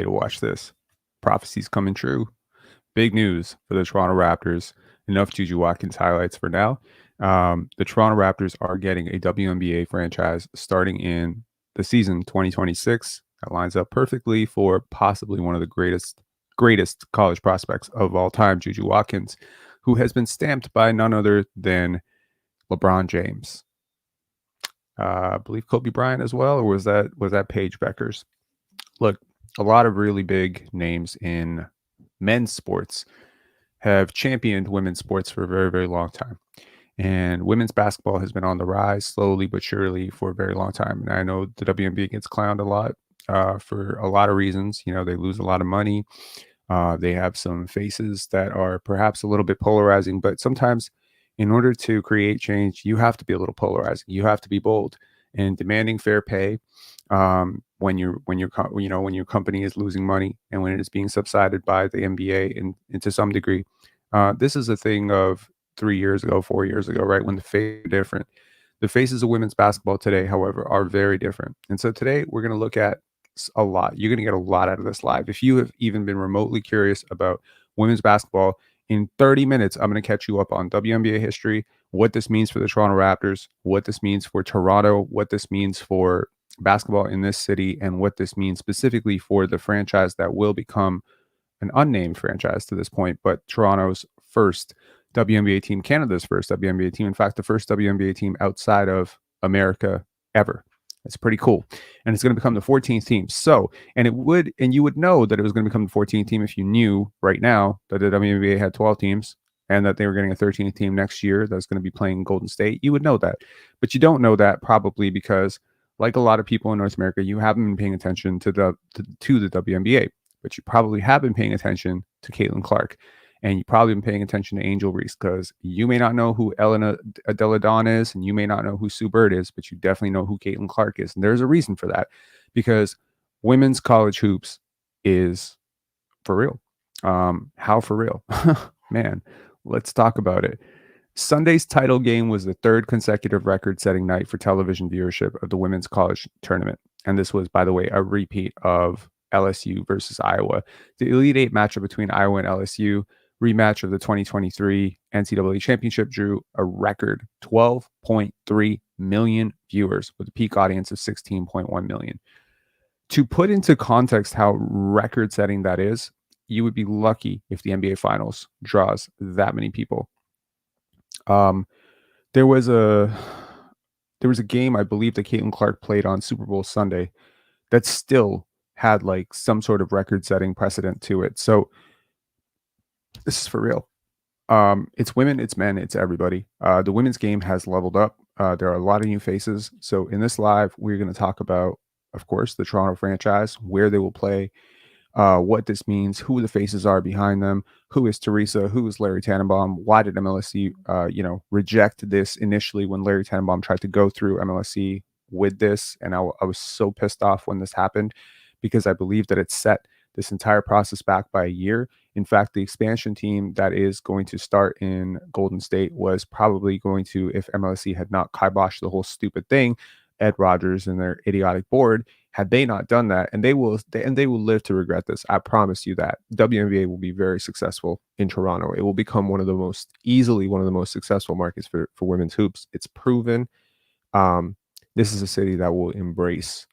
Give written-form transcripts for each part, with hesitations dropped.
to watch this. Prophecy's coming true. Big news for the Toronto Raptors. Enough Juju Watkins highlights for now. The Toronto Raptors are getting a WNBA franchise starting in the season 2026. That lines up perfectly for possibly one of the greatest college prospects of all time, Juju Watkins, who has been stamped by none other than LeBron James. I believe Kobe Bryant as well, or was that Paige Beckers? Look, a lot of really big names in men's sports have championed women's sports for a very, very long time. And women's basketball has been on the rise slowly but surely for a very long time. And I know the WNBA gets clowned a lot for a lot of reasons. You know, they lose a lot of money. They have some faces that are perhaps a little bit polarizing, but sometimes in order to create change, you have to be a little polarizing. You have to be bold and demanding fair pay when your company is losing money and when it is being subsidized by the NBA and to some degree. This is a thing of 3 years ago, 4 years ago, right? When the faces are different. The faces of women's basketball today, however, are very different. And so today we're going to look at a lot. You're going to get a lot out of this live. If you have even been remotely curious about women's basketball, in 30 minutes, I'm going to catch you up on WNBA history, what this means for the Toronto Raptors, what this means for Toronto, what this means for basketball in this city, and what this means specifically for the franchise that will become an unnamed franchise to this point, but Toronto's first WNBA team, Canada's first WNBA team, in fact, the first WNBA team outside of America ever. It's pretty cool. And it's going to become the 14th team. So, and you would know that it was going to become the 14th team if you knew right now that the WNBA had 12 teams and that they were getting a 13th team next year that's going to be playing Golden State. You would know that. But you don't know that probably because, like a lot of people in North America, you haven't been paying attention to the WNBA, but you probably have been paying attention to Caitlin Clark. And you probably been paying attention to Angel Reese because you may not know who Elena Delle Donne is, and you may not know who Sue Bird is, but you definitely know who Caitlin Clark is. And there's a reason for that, because women's college hoops is for real. How for real? Man, let's talk about it. Sunday's title game was the third consecutive record-setting night for television viewership of the women's college tournament. And this was, by the way, a repeat of LSU versus Iowa. The Elite Eight matchup between Iowa and LSU, rematch of the 2023 NCAA championship, drew a record 12.3 million viewers with a peak audience of 16.1 million. To put into context how record-setting that is, you would be lucky if the NBA Finals draws that many people. There was a game, I believe, that Caitlin Clark played on Super Bowl Sunday that still had like some sort of record-setting precedent to it. So this is for real. It's women, it's men, it's everybody. The women's game has leveled up. There are a lot of new faces. So in this live, we're going to talk about, of course, the Toronto franchise, where they will play, what this means, who the faces are behind them, who is Teresa, who is Larry Tanenbaum, why did MLSE, reject this initially when Larry Tanenbaum tried to go through MLSE with this, and I was so pissed off when this happened because I believe that it set this entire process back by a year. In fact, the expansion team that is going to start in Golden State was probably going to, if MLSE had not kiboshed the whole stupid thing, Ed Rogers and their idiotic board, had they not done that, and they will live to regret this. I promise you that WNBA will be very successful in Toronto. It will become one of the most successful markets for women's hoops. It's proven. This is a city that will embrace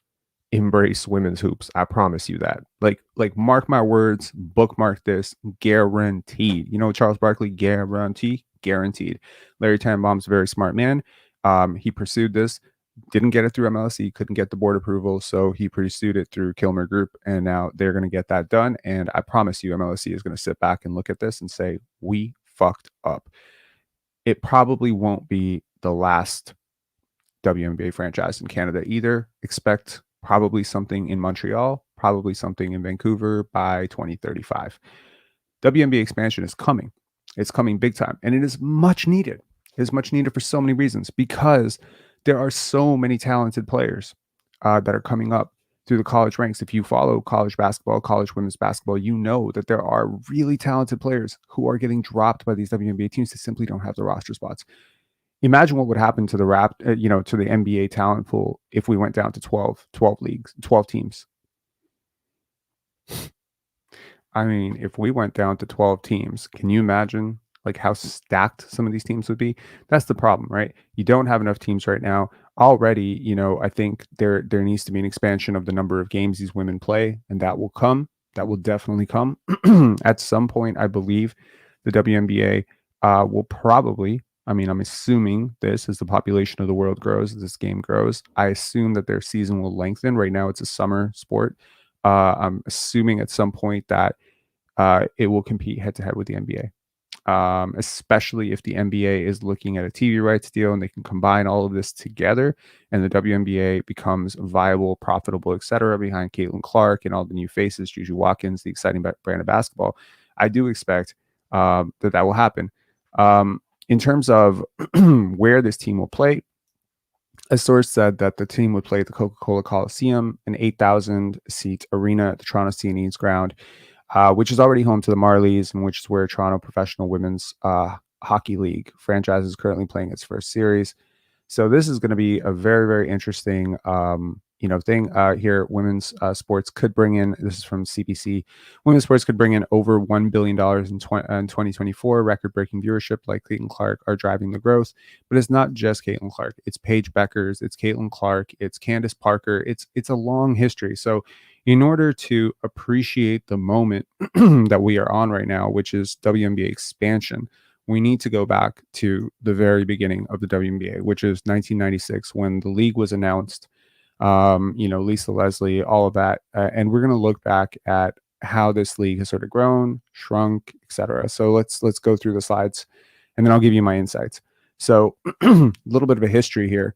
women's hoops. I promise you that. Like mark my words, bookmark this, guaranteed. You know, Charles Barkley, guaranteed. Larry Tanenbaum's a very smart man. He pursued this, didn't get it through MLSE, couldn't get the board approval, so he pursued it through Kilmer Group, and now they're going to get that done. And I promise you, MLSE is going to sit back and look at this and say, we fucked up. It probably won't be the last WNBA franchise in Canada either. Expect probably something in Montreal, probably something in Vancouver by 2035. WNBA expansion is coming. It's coming big time, and it is much needed. It is much needed for so many reasons, because there are so many talented players that are coming up through the college ranks. If you follow college basketball, college women's basketball, you know that there are really talented players who are getting dropped by these WNBA teams that simply don't have the roster spots. Imagine what would happen to the to the NBA talent pool if we went down to 12 leagues, 12 teams. I mean, if we went down to 12 teams, can you imagine like how stacked some of these teams would be? That's the problem, right? You don't have enough teams right now. Already, I think there needs to be an expansion of the number of games these women play, and that will come. That will definitely come at some point. I believe the WNBA will probably. I mean, I'm assuming this as the population of the world grows, as this game grows. I assume that their season will lengthen. Right now, it's a summer sport. I'm assuming at some point that it will compete head to head with the NBA. Especially if the NBA is looking at a TV rights deal and they can combine all of this together, and the WNBA becomes viable, profitable, etc. behind Caitlin Clark and all the new faces, Juju Watkins, the exciting brand of basketball. I do expect that will happen. In terms of where this team will play, a source said that the team would play at the Coca-Cola Coliseum, an 8,000 seat arena at the Toronto CNE's ground, which is already home to the Marlies, and which is where Toronto Professional Women's Hockey League franchise is currently playing its first series. So this is going to be a very, very interesting, thing here. Women's sports could bring in. This is from CBC. Women's sports could bring in over $1 billion in 2024. Record-breaking viewership like Caitlin Clark are driving the growth. But it's not just Caitlin Clark. It's Paige Beckers. It's Caitlin Clark. It's Candace Parker. It's a long history. So in order to appreciate the moment that we are on right now, which is WNBA expansion, we need to go back to the very beginning of the WNBA, which is 1996, when the league was announced. Lisa Leslie, all of that, and we're going to look back at how this league has sort of grown, shrunk, etc. So let's go through the slides, and then I'll give you my insights. So a little bit of a history here.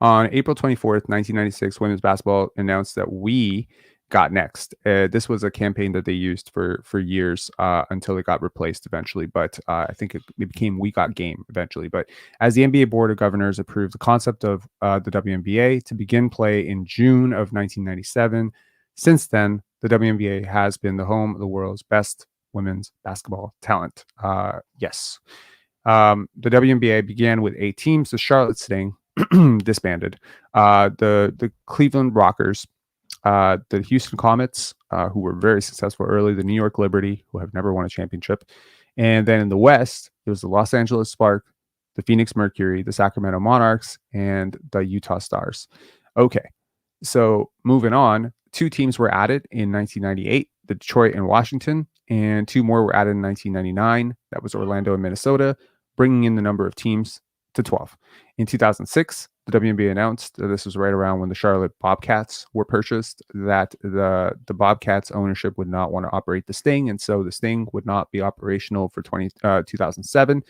On April 24th, 1996, women's basketball announced that we got next. This was a campaign that they used for years until it got replaced eventually. But I think it became We Got Game eventually. But as the NBA Board of Governors approved the concept of the WNBA to begin play in June of 1997, since then, the WNBA has been the home of the world's best women's basketball talent. Yes. The WNBA began with 8 teams. The Charlotte Sting disbanded. The Cleveland Rockers, the Houston Comets, who were very successful early, the New York Liberty, who have never won a championship. And then in the West, it was the Los Angeles Spark, the Phoenix Mercury, the Sacramento Monarchs, and the Utah Stars. Okay, so moving on, 2 teams were added in 1998, the Detroit and Washington, and 2 more were added in 1999. That was Orlando and Minnesota, bringing in the number of teams to 12. In 2006, the WNBA announced, this was right around when the Charlotte Bobcats were purchased, that the Bobcats ownership would not want to operate the Sting, and so the Sting would not be operational for 2007.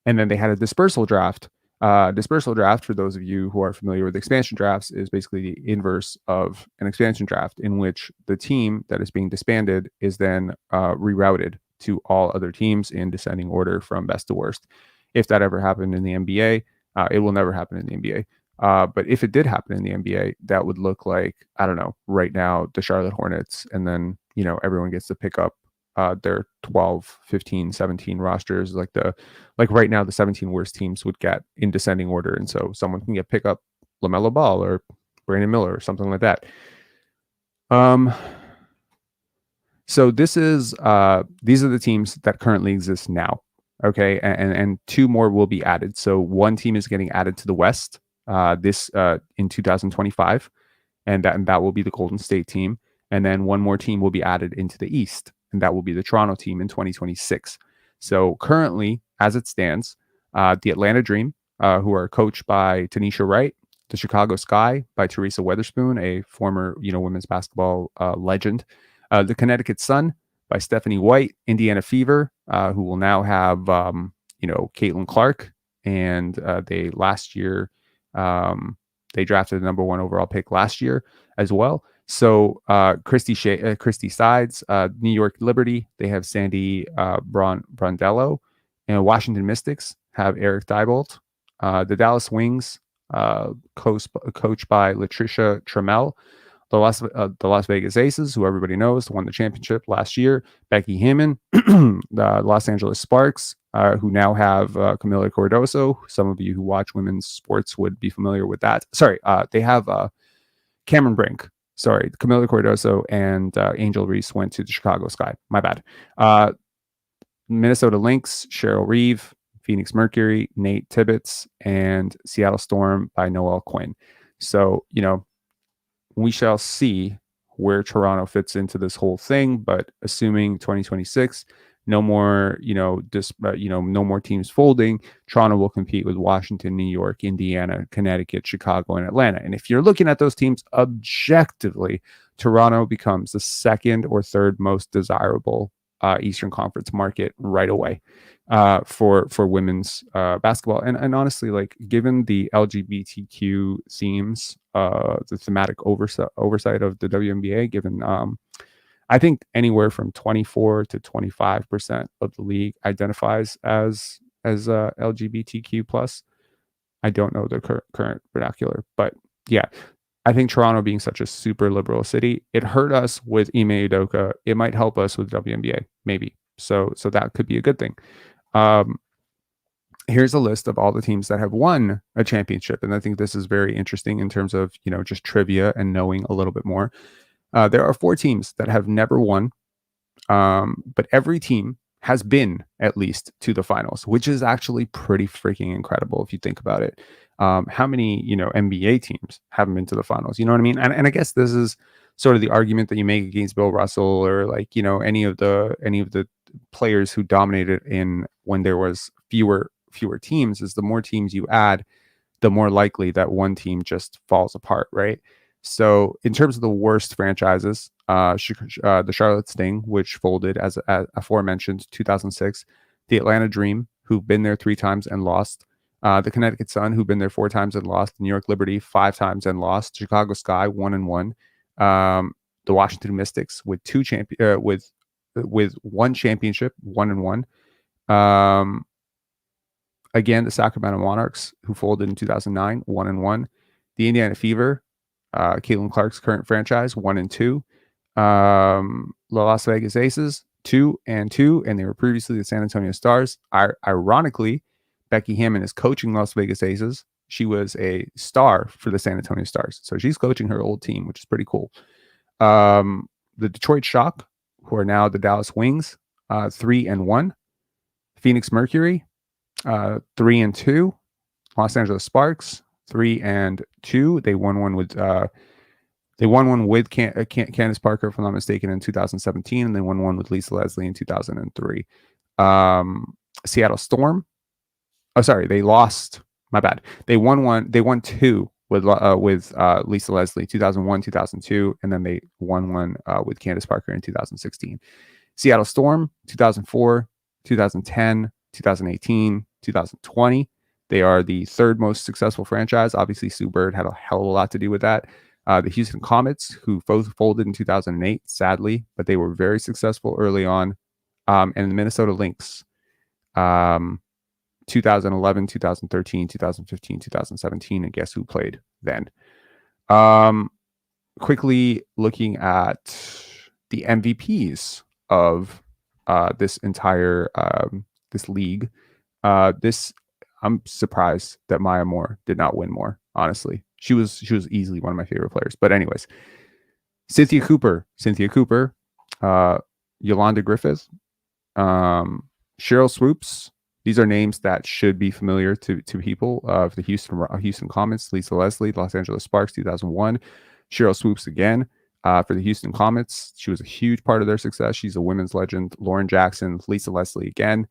And then they had a dispersal draft. Dispersal draft, for those of you who are familiar with expansion drafts, is basically the inverse of an expansion draft, in which the team that is being disbanded is then rerouted to all other teams in descending order from best to worst. If that ever happened in the NBA, it will never happen in the NBA. But if it did happen in the NBA, that would look like, I don't know, right now, the Charlotte Hornets, and then, everyone gets to pick up their 12, 15, 17 rosters. Like right now, the 17 worst teams would get in descending order. And so someone can pick up LaMelo Ball or Brandon Miller or something like that. So these are the teams that currently exist now. Okay, and 2 more will be added. So 1 team is getting added to the West in 2025, and that will be the Golden State team. And then 1 more team will be added into the East, and that will be the Toronto team in 2026. So currently, as it stands, the Atlanta Dream, who are coached by Tanisha Wright, the Chicago Sky by Teresa Weatherspoon, a former women's basketball legend, the Connecticut Sun by Stephanie White, Indiana Fever, who will now have, Caitlin Clark. And they last year, they drafted the number 1 overall pick last year as well. So Christy Sides, New York Liberty, they have Sandy Brondello. And Washington Mystics have Eric Diebold. The Dallas Wings, coached by Latricia Trammell. The Las Vegas Aces, who everybody knows, won the championship last year. Becky Hammon, the Los Angeles Sparks, who now have Camila Cordoso. Some of you who watch women's sports would be familiar with that. Sorry, they have Cameron Brink, sorry, Camila Cardoso and Angel Reese went to the Chicago Sky. My bad. Minnesota Lynx, Cheryl Reeve, Phoenix Mercury, Nate Tibbetts, and Seattle Storm by Noel Quinn. So, we shall see where Toronto fits into this whole thing, but assuming 2026, no more, no more teams folding, Toronto will compete with Washington, New York, Indiana, Connecticut, Chicago, and Atlanta. And if you're looking at those teams objectively, Toronto becomes the second or third most desirable Eastern Conference market right away for women's basketball. And honestly, like given the LGBTQ themes, the thematic oversight of the WNBA, given I think anywhere from 24 to 25% of the league identifies as LGBTQ plus. I don't know the current vernacular, but yeah, I think Toronto being such a super liberal city, it hurt us with Ime Udoka. It might help us with WNBA, maybe. So that could be a good thing. Here's a list of all the teams that have won a championship, and I think this is very interesting in terms of just trivia and knowing a little bit more. There are 4 teams that have never won, but every team has been at least to the finals, which is actually pretty freaking incredible if you think about it. How many NBA teams haven't been to the finals? You know what I mean? And I guess this is sort of the argument that you make against Bill Russell or like any of the players who dominated in when there was fewer teams. Is the more teams you add, the more likely that one team just falls apart, right? So in terms of the worst franchises, the Charlotte Sting, which folded as aforementioned 2006, the Atlanta Dream, who've been there 3 times and lost, the Connecticut Sun, who've been there 4 times and lost, the New York Liberty 5 times and lost, Chicago Sky 1-1, the Washington Mystics with 2 with 1 championship 1-1. Again, the Sacramento Monarchs, who folded in 2009, 1-1. The Indiana Fever, Caitlin Clark's current franchise, 1-2. The Las Vegas Aces, 2-2, and they were previously the San Antonio Stars. Ironically, Becky Hammon is coaching Las Vegas Aces. She was a star for the San Antonio Stars, so she's coaching her old team, which is pretty cool. The Detroit Shock, who are now the Dallas Wings, 3-1. Phoenix Mercury, 3-2. Los Angeles Sparks, 3-2. They won one with Candace Parker, if I'm not mistaken, in 2017, and they won one with Lisa Leslie in 2003. Seattle Storm. Oh, sorry, they lost. My bad. They won 2 with Lisa Leslie, 2001, 2002, and then they won one with Candace Parker in 2016. Seattle Storm, 2004, 2010, 2018, 2020. They are the 3rd most successful franchise. Obviously, Sue Bird had a hell of a lot to do with that. The Houston Comets, who both folded in 2008, sadly, but they were very successful early on. And the Minnesota Lynx, 2011, 2013, 2015, 2017, and guess who played then? Quickly looking at the MVPs of this entire this league. I'm surprised that Maya Moore did not win more. Honestly, she was easily one of my favorite players. But anyways, Cynthia Cooper, Yolanda Griffith, Cheryl Swoops. These are names that should be familiar to people of the Houston Comets. Lisa Leslie, Los Angeles Sparks, 2001. Cheryl Swoops again for the Houston Comets. She was a huge part of their success. She's a women's legend. Lauren Jackson, Lisa Leslie again.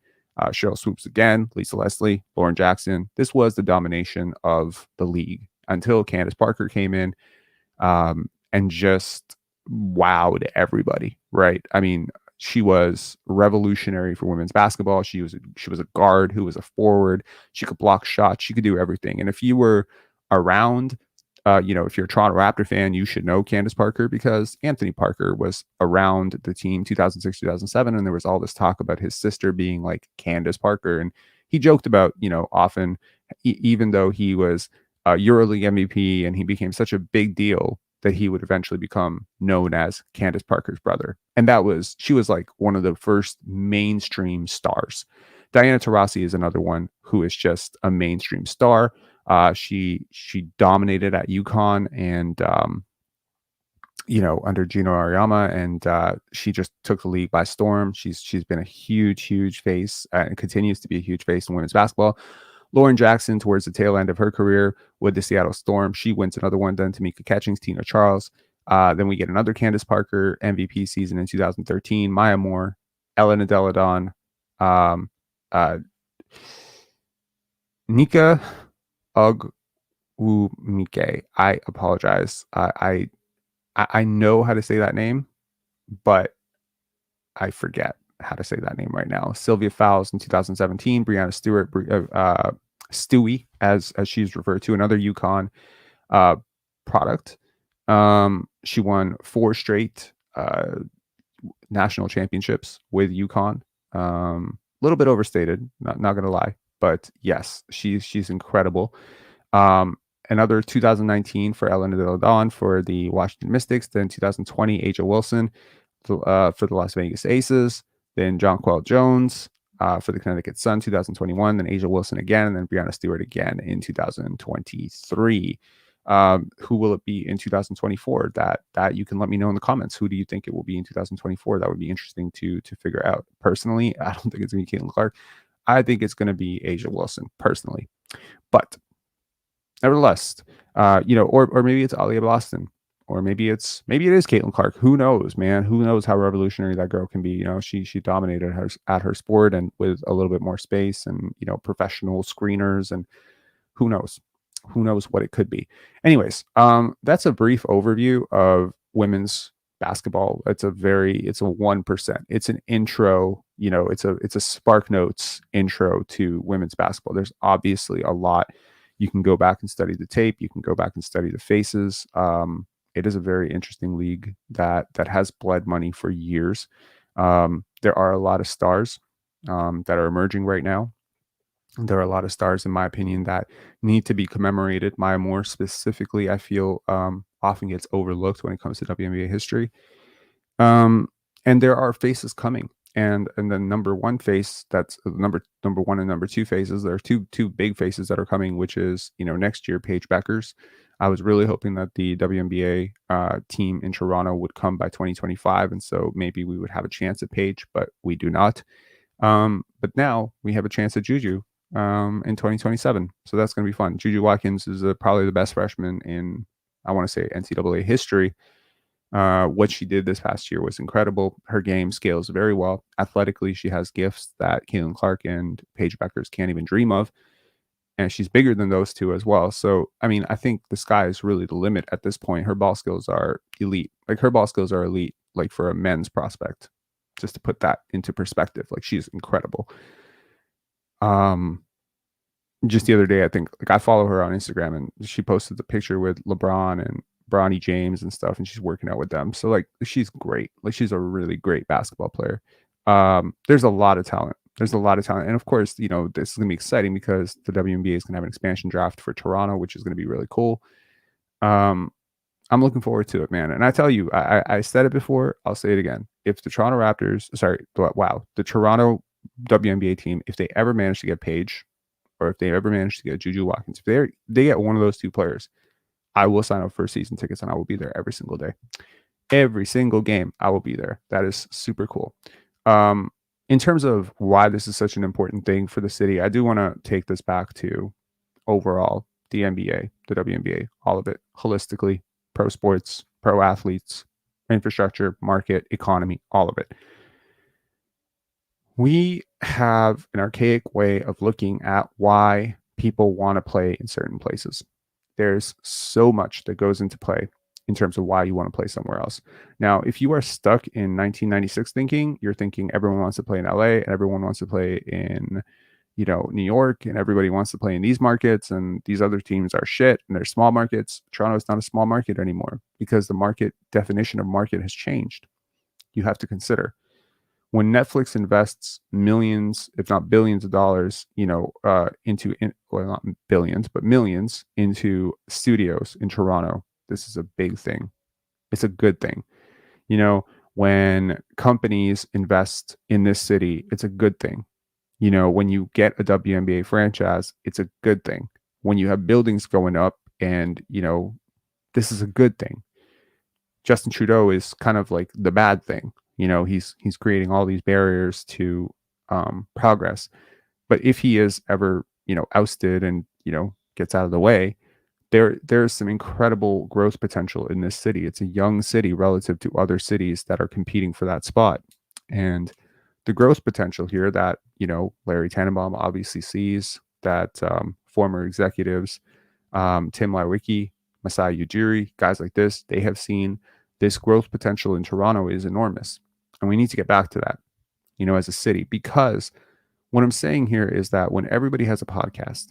Cheryl Swoops again, Lisa Leslie, Lauren Jackson. This was the domination of the league until Candace Parker came in and just wowed everybody, right? I mean, she was revolutionary for women's basketball. She was a guard who was a forward. She could block shots. She could do everything. And if you were around, if you're a Toronto Raptor fan, you should know Candace Parker because Anthony Parker was around the team 2006, 2007. And there was all this talk about his sister being like Candace Parker. And he joked about, often, even though he was a EuroLeague MVP and he became such a big deal, that he would eventually become known as Candace Parker's brother. And she was like one of the first mainstream stars. Diana Taurasi is another one who is just a mainstream star. She dominated at UConn and under Gino Auriemma, and she just took the league by storm. She's been a huge face and continues to be a huge face in women's basketball. Lauren Jackson, towards the tail end of her career with the Seattle Storm, she wins another one. Then Tamika Catchings, Tina Charles. Then we get another Candace Parker MVP season in 2013. Maya Moore, Ellen Adeladon, Nika Ogwumike. I apologize. I know how to say that name, but I forget how to say that name right now. Sylvia Fowles in 2017. Brianna Stewart, Stewie, as she's referred to, another UConn product. She won 4 straight national championships with UConn. A little bit overstated, not gonna lie, but yes, she's incredible. Another 2019 for Ellen Adeladon for the Washington Mystics. Then 2020, Asia Wilson for the Las Vegas Aces. Then Jonquel Jones for the Connecticut Sun 2021. Then Asia Wilson again, and then Brianna Stewart again in 2023. Who will it be in 2024? That you can let me know in the comments. Who do you think it will be in 2024? That would be interesting to figure out. Personally, I don't think it's going to be Caitlin Clark. I think it's going to be Asia Wilson, personally. But nevertheless, or maybe it's Aliyah Boston, or maybe it is Caitlin Clark. Who knows, man? Who knows how revolutionary that girl can be? She dominated at her sport, and with a little bit more space and professional screeners, and who knows what it could be. Anyways, that's a brief overview of women's basketball. It's a 1%. It's an intro. It's a Spark Notes intro to women's basketball. There's obviously a lot. You can go back and study the tape. You can go back and study the faces. It is a very interesting league that has bled money for years. There are a lot of stars that are emerging right now. There are a lot of stars, in my opinion, that need to be commemorated. Maya Moore specifically, I feel, often gets overlooked when it comes to WNBA history. And there are faces coming. And the number one face, that's number one and number two faces. There are two big faces that are coming, which is next year, Paige Bueckers. I was really hoping that the WNBA team in Toronto would come by 2025, and so maybe we would have a chance at Paige, but we do not. But now we have a chance at Juju in 2027, so that's going to be fun. Juju Watkins is probably the best freshman in, I want to say, NCAA history. What she did this past year was incredible. Her game scales very well. Athletically, she has gifts that Caitlin Clark and Paige Bueckers can't even dream of. And she's bigger than those two as well. So, I mean, I think the sky is really the limit at this point. Her ball skills are elite. Her ball skills are elite, for a men's prospect. Just to put that into perspective, she's incredible. Just the other day, I think, I follow her on Instagram, and she posted the picture with LeBron and Bronny James and stuff, and she's working out with them. So she's great. She's a really great basketball player. There's a lot of talent. And of course, this is going to be exciting because the WNBA is going to have an expansion draft for Toronto, which is going to be really cool. I'm looking forward to it, man. And I tell you, I said it before, I'll say it again. If the Toronto WNBA team, if they ever manage to get Paige, or if they ever manage to get Juju Watkins, if they get one of those two players, I will sign up for season tickets, and I will be there every single day. Every single game, I will be there. That is super cool. In terms of why this is such an important thing for the city, I do want to take this back to overall the NBA, the WNBA, all of it, holistically, pro sports, pro athletes, infrastructure, market, economy, all of it. We have an archaic way of looking at why people want to play in certain places. There's so much that goes into play in terms of why you want to play somewhere else. Now, if you are stuck in 1996 thinking, you're thinking everyone wants to play in LA and everyone wants to play in, New York, and everybody wants to play in these markets, and these other teams are shit and they're small markets. Toronto is not a small market anymore because the market definition of market has changed. You have to consider when Netflix invests millions, if not billions of dollars, not billions, but millions into studios in Toronto. This is a big thing. It's a good thing. When companies invest in this city, it's a good thing. When you get a WNBA franchise, it's a good thing. When you have buildings going up, and, this is a good thing. Justin Trudeau is kind of like the bad thing. He's creating all these barriers to progress. But if he is ever, ousted and, gets out of the way, there's some incredible growth potential in this city. It's a young city relative to other cities that are competing for that spot. And the growth potential here that, Larry Tanenbaum obviously sees, that former executives, Tim Lawicki, Masai Ujiri, guys like this, they have seen this growth potential in Toronto is enormous. And we need to get back to that, as a city, because what I'm saying here is that when everybody has a podcast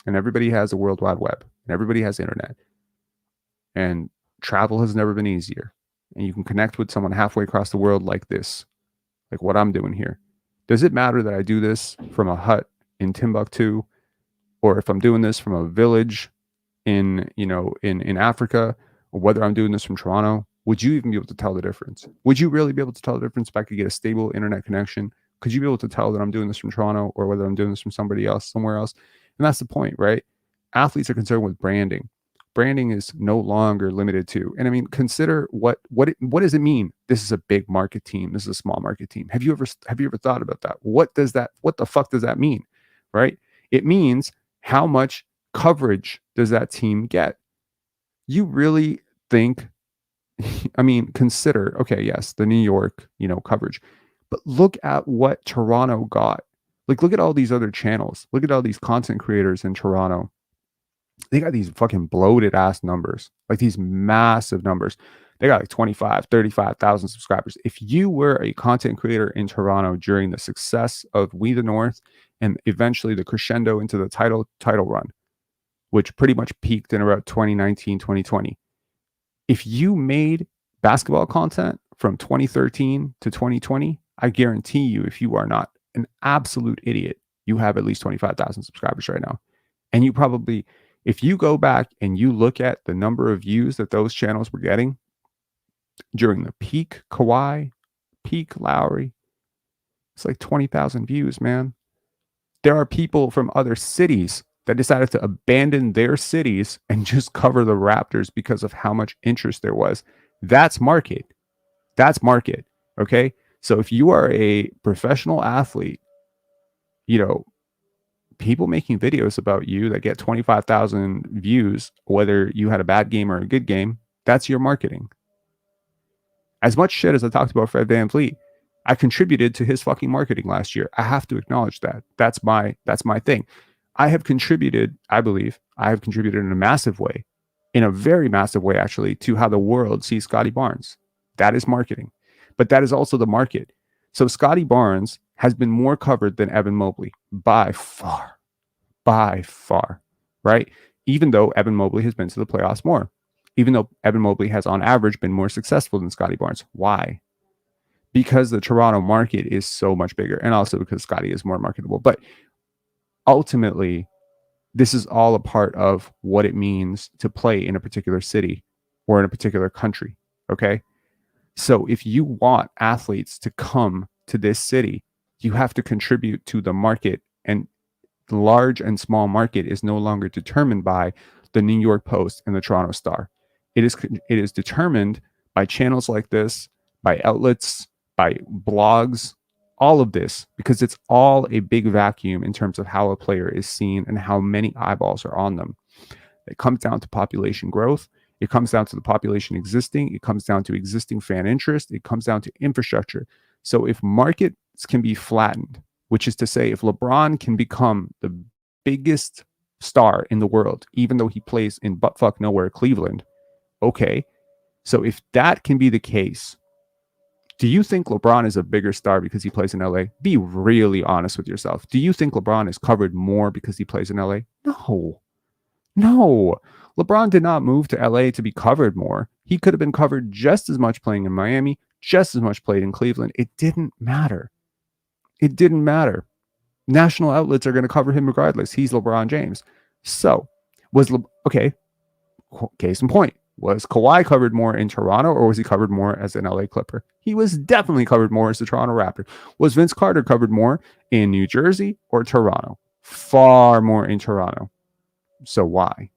and everybody has a World Wide Web and everybody has internet and travel has never been easier, and you can connect with someone halfway across the world like this, like what I'm doing here, does it matter that I do this from a hut in Timbuktu, or if I'm doing this from a village in Africa, or whether I'm doing this from Toronto? Would you even be able to tell the difference? Would you really be able to tell the difference if I could get a stable internet connection? Could you be able to tell that I'm doing this from Toronto or whether I'm doing this from somebody else, somewhere else? And that's the point, right? Athletes are concerned with branding. Branding is no longer limited to, and I mean, consider what does it mean? This is a big market team. This is a small market team. Have you ever thought about that? What the fuck does that mean? Right? It means how much coverage does that team get? You really think, I mean, consider, okay, yes, the New York, coverage, but look at what Toronto got. Like, look at all these other channels. Look at all these content creators in Toronto. They got these fucking bloated ass numbers, like these massive numbers. They got like 25, 35,000 subscribers. If you were a content creator in Toronto during the success of We the North and eventually the crescendo into the title run, which pretty much peaked in about 2019, 2020. If you made basketball content from 2013 to 2020, I guarantee you, if you are not an absolute idiot, you have at least 25,000 subscribers right now. And you probably, if you go back and you look at the number of views that those channels were getting during the peak Kawhi, peak Lowry, it's like 20,000 views, man. There are people from other cities that decided to abandon their cities and just cover the Raptors because of how much interest there was. That's market. That's market. Okay. So if you are a professional athlete, people making videos about you that get 25,000 views, whether you had a bad game or a good game, that's your marketing. As much shit as I talked about Fred VanVleet, I contributed to his fucking marketing last year. I have to acknowledge that. That's my thing. I have contributed, I believe, in a massive way, in a very massive way, actually, to how the world sees Scotty Barnes. That is marketing. But that is also the market. So Scotty Barnes has been more covered than Evan Mobley by far, right? Even though Evan Mobley has been to the playoffs more, even though Evan Mobley has on average been more successful than Scotty Barnes. Why? Because the Toronto market is so much bigger, and also because Scotty is more marketable. But ultimately, this is all a part of what it means to play in a particular city or in a particular country. Okay. So if you want athletes to come to this city, you have to contribute to the market, and the large and small market is no longer determined by the New York Post and the Toronto Star. It is determined by channels like this, by outlets, by blogs, all of this, because it's all a big vacuum in terms of how a player is seen and how many eyeballs are on them. It comes down to population growth. It comes down to the population existing. It comes down to existing fan interest. It comes down to infrastructure. So if markets can be flattened, which is to say, if LeBron can become the biggest star in the world, even though he plays in buttfuck nowhere, Cleveland, okay. So if that can be the case, do you think LeBron is a bigger star because he plays in LA? Be really honest with yourself. Do you think LeBron is covered more because he plays in LA? No. LeBron did not move to LA to be covered more. He could have been covered just as much playing in Miami, just as much played in Cleveland. It didn't matter. National outlets are going to cover him regardless. He's LeBron James. So, case in point, was Kawhi covered more in Toronto, or was he covered more as an LA Clipper? He was definitely covered more as the Toronto Raptor. Was Vince Carter covered more in New Jersey or Toronto? Far more in Toronto. So why?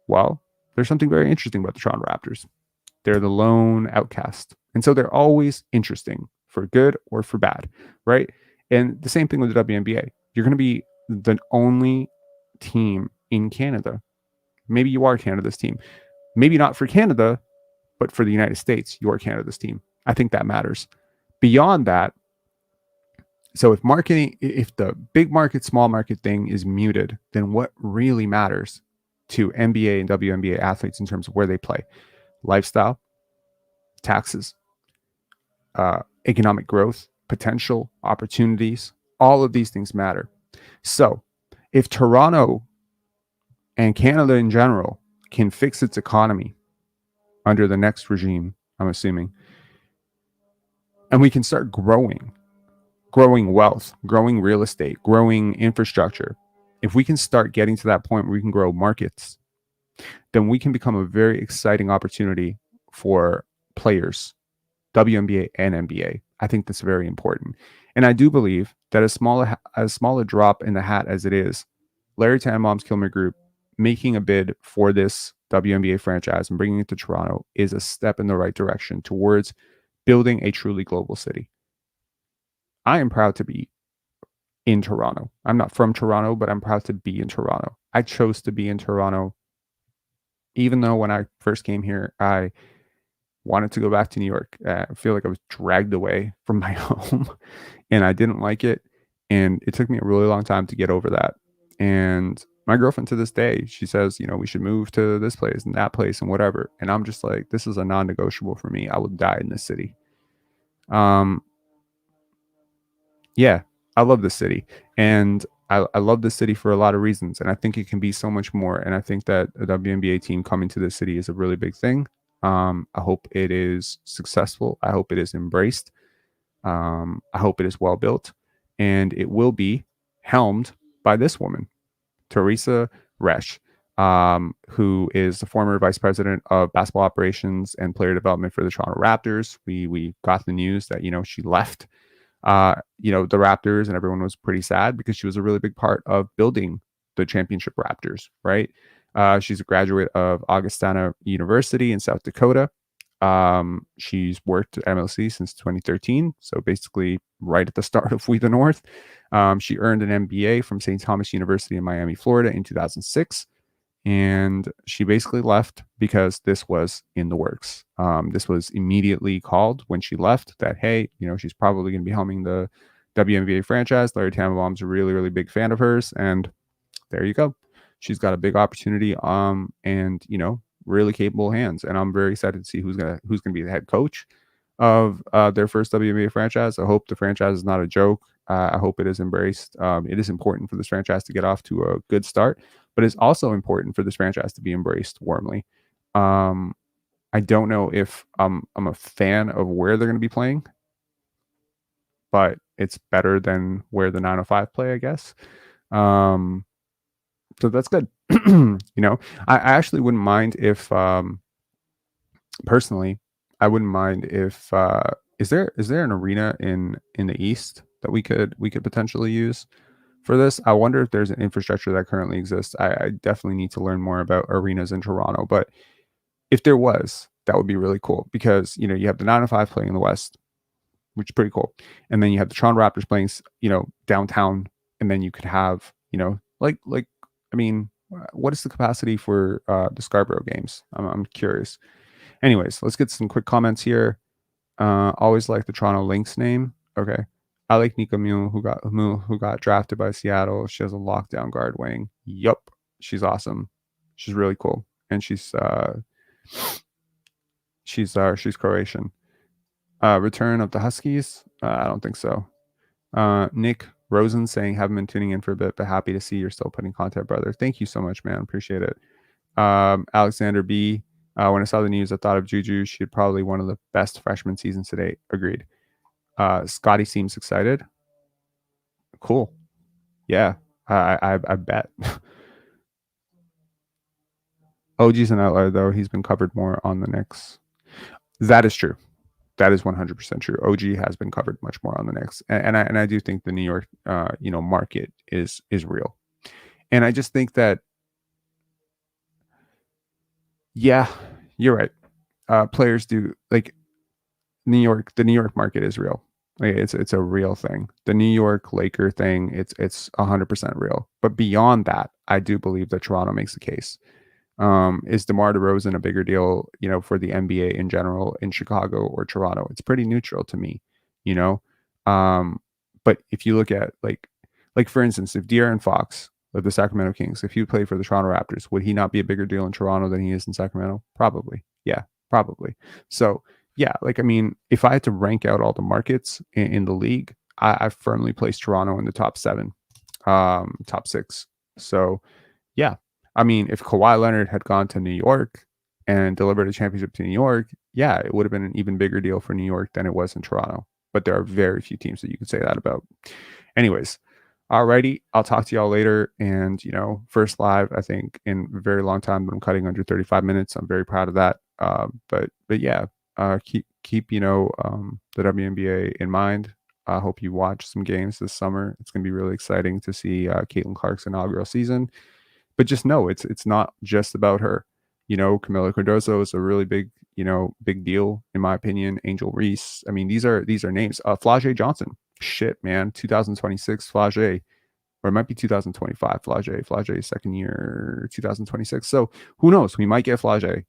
Well, there's something very interesting about the Toronto Raptors. They're the lone outcast. And so they're always interesting for good or for bad, right? And the same thing with the WNBA. You're going to be the only team in Canada. Maybe you are Canada's team. Maybe not for Canada, but for the United States, you are Canada's team. I think that matters. Beyond that, so if the big market, small market thing is muted, then what really matters to NBA and WNBA athletes in terms of where they play? Lifestyle, taxes, economic growth, potential, opportunities, all of these things matter. So if Toronto and Canada in general can fix its economy under the next regime, I'm assuming, and we can start growing wealth, growing real estate, growing infrastructure, if we can start getting to that point where we can grow markets, then we can become a very exciting opportunity for players, WNBA and NBA. I think that's very important. And I do believe that as small a drop in the hat as it is, Larry Tanenbaum's Kilmer Group making a bid for this WNBA franchise and bringing it to Toronto is a step in the right direction towards building a truly global city. I am proud to be in Toronto. I'm not from Toronto, but I'm proud to be in Toronto. I chose to be in Toronto, even though when I first came here, I wanted to go back to New York. I feel like I was dragged away from my home and I didn't like it. And it took me a really long time to get over that. And my girlfriend to this day, she says, we should move to this place and that place and whatever. And I'm just like, this is a non-negotiable for me. I will die in this city. Yeah, I love this city. And I love this city for a lot of reasons. And I think it can be so much more. And I think that a WNBA team coming to this city is a really big thing. I hope it is successful. I hope it is embraced. I hope it is well built. And it will be helmed by this woman, Teresa Resch, who is the former vice president of basketball operations and player development for the Toronto Raptors. We got the news that, she left the Raptors, and everyone was pretty sad because she was a really big part of building the championship Raptors, right? She's a graduate of Augustana University in South Dakota. She's worked at MLSE since 2013, so basically right at the start of We the North. She earned an MBA from St. Thomas University in Miami, Florida in 2006. And she basically left because this was in the works. This was immediately called when she left that, hey, she's probably going to be helming the WNBA franchise. Larry Tanenbaum's a really, really big fan of hers. And there you go. She's got a big opportunity and, really capable hands. And I'm very excited to see who's gonna be the head coach of their first WNBA franchise. I hope the franchise is not a joke. I hope it is embraced. It is important for this franchise to get off to a good start, but it's also important for this franchise to be embraced warmly. I don't know if I'm a fan of where they're going to be playing, but it's better than where the 905 play, I guess. So that's good. I actually wouldn't mind if, personally, I wouldn't mind if is there an arena in the East that we could potentially use for this? I wonder if there's an infrastructure that currently exists. I definitely need to learn more about arenas in Toronto, but if there was, that would be really cool because you have the 905 playing in the West, which is pretty cool, and then you have the Toronto Raptors playing downtown, and then you could have what is the capacity for the Scarborough games? I'm curious. Anyways, let's get some quick comments here. Always like the Toronto Lynx name. Okay. I like Nika Mule, who got drafted by Seattle. She has a lockdown guard wing. Yup. She's awesome. She's really cool. And she's Croatian. Return of the Huskies? I don't think so. Nick Rosen saying, haven't been tuning in for a bit, but happy to see you're still putting content, brother. Thank you so much, man. Appreciate it. Alexander B. When I saw the news, I thought of Juju. She had probably one of the best freshman seasons to date. Agreed. Scotty seems excited. Cool. Yeah, I bet. OG's an outlier, though. He's been covered more on the Knicks. That is true. That is 100% true. OG has been covered much more on the Knicks, and I do think the New York market is real, and I just think that Yeah, you're right. Players do like New York. The New York market is real. Like, it's a real thing. The New York Laker thing, it's 100% real. But beyond that, I do believe that Toronto makes the case. Is DeMar DeRozan a bigger deal, for the NBA in general in Chicago or Toronto? It's pretty neutral to me, you know. But if you look at like for instance, if De'Aaron Fox of the Sacramento Kings, if he played for the Toronto Raptors, would he not be a bigger deal in Toronto than he is in Sacramento? Probably. Yeah, probably. So yeah, like I mean, if I had to rank out all the markets in the league, I firmly place Toronto in the top 7, top 6. So yeah, I mean, if Kawhi Leonard had gone to New York and delivered a championship to New York, yeah, it would have been an even bigger deal for New York than it was in Toronto. But there are very few teams that you could say that about. Anyways, alrighty, I'll talk to y'all later. And first live, I think, in a very long time, but I'm cutting under 35 minutes. I'm very proud of that. But yeah, keep the WNBA in mind. I hope you watch some games this summer. It's going to be really exciting to see Caitlin Clark's inaugural season. But just know it's not just about her. Camila Cardoso is a really big deal in my opinion. Angel Reese. I mean, these are names. Flau'jae Johnson. Shit, man. 2026 Flau'jae, or it might be 2025 Flau'jae second year 2026. So who knows? We might get Flau'jae.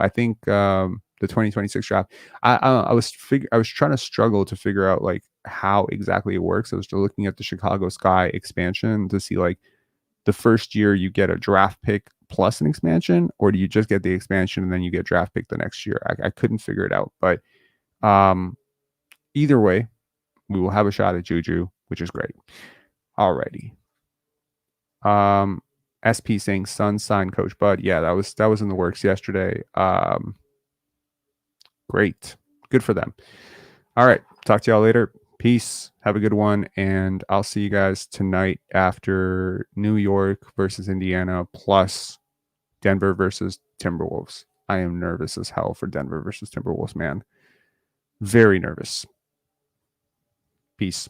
I think the 2026 draft. I was trying to struggle to figure out like how exactly it works. I was looking at the Chicago Sky expansion to see like the first year you get a draft pick plus an expansion, or do you just get the expansion and then you get draft pick the next year? I couldn't figure it out, but either way, we will have a shot at Juju, which is great. Alrighty. SP saying Suns sign Coach Bud. Yeah, that was in the works yesterday. Great. Good for them. All right. Talk to y'all later. Peace. Have a good one. And I'll see you guys tonight after New York versus Indiana plus Denver versus Timberwolves. I am nervous as hell for Denver versus Timberwolves, man. Very nervous. Peace.